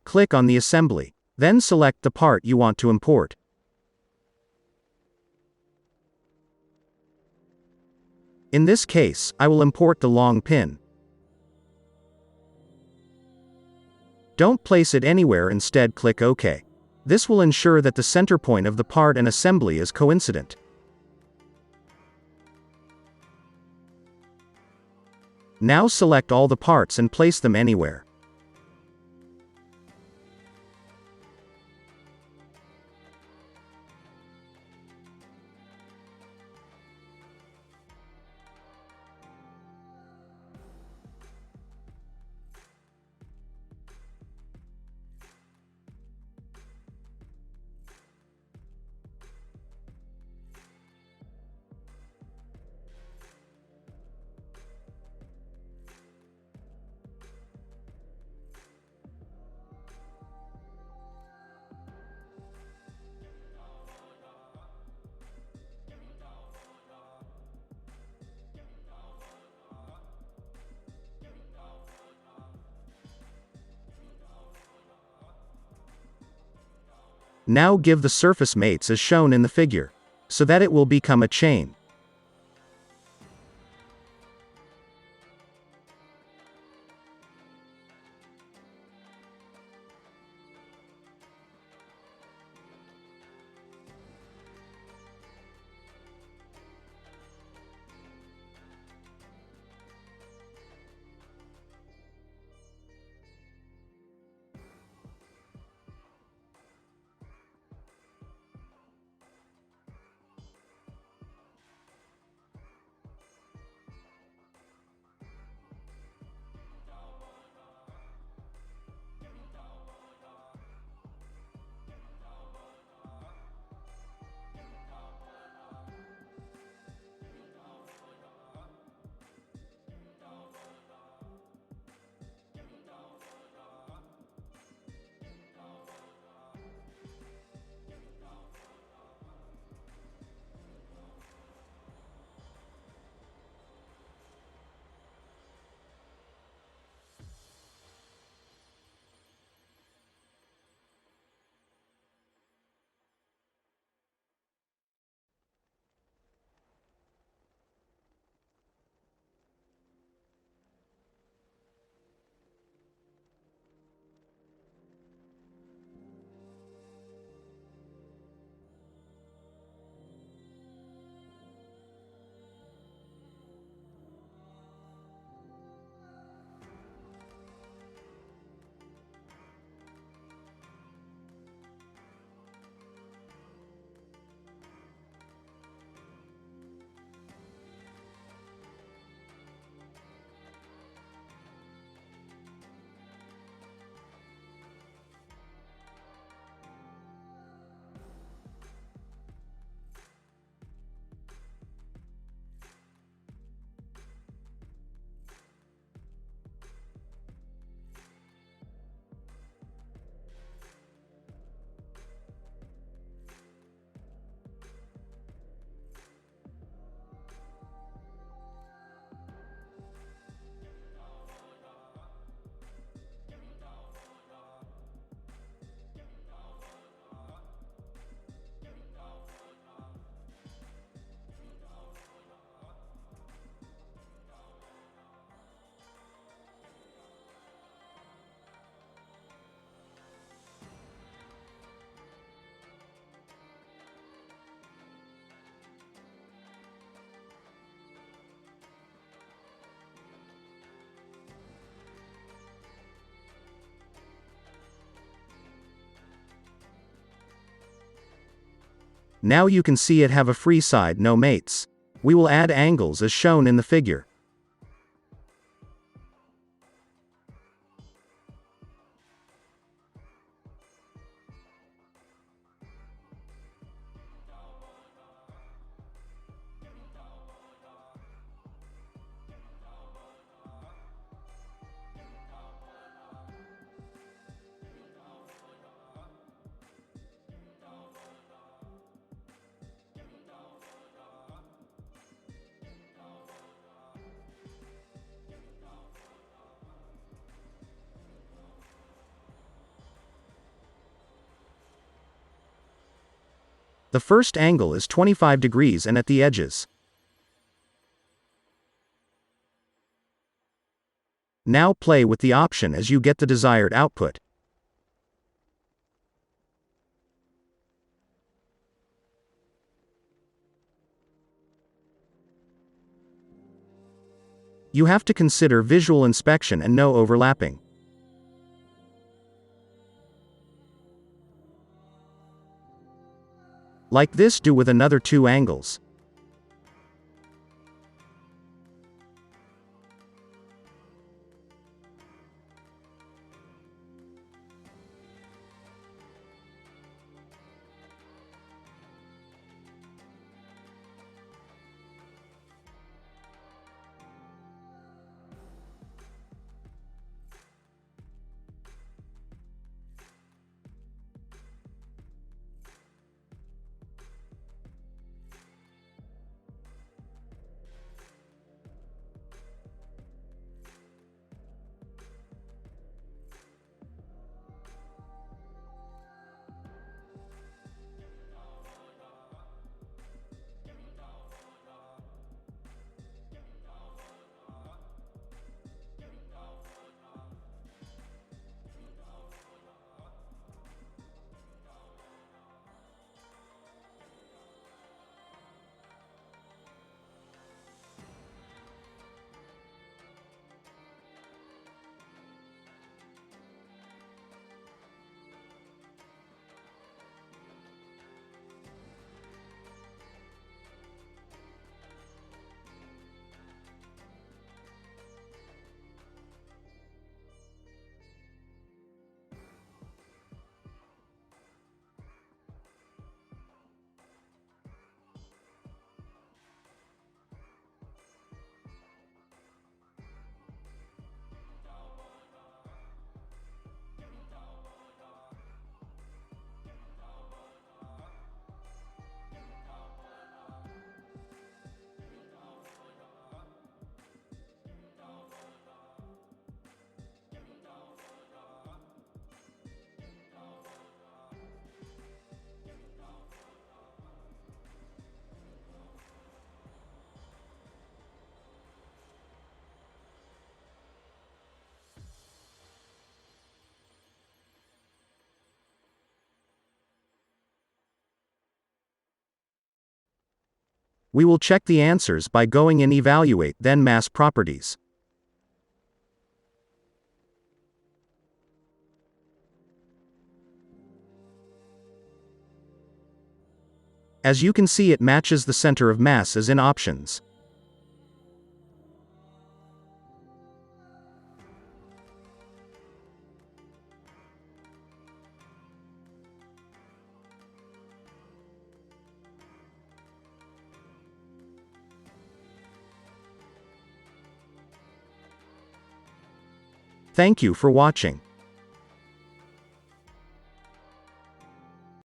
Click on the assembly. Then select the part you want to import. In this case, I will import the long pin. Don't place it anywhere, instead click OK. This will ensure that the center point of the part and assembly is coincident. Now select all the parts and place them anywhere. Now give the surface mates as shown in the figure, so that it will become a chain. Now you can see it have a free side, no mates. We will add angles as shown in the figure. The first angle is 25 degrees and at the edges. Now play with the option as you get the desired output. You have to consider visual inspection and no overlapping. Like this, do with another 2 angles. We will check the answers by going in Evaluate, then Mass Properties. As you can see, it matches the center of mass as in Options. Thank you for watching.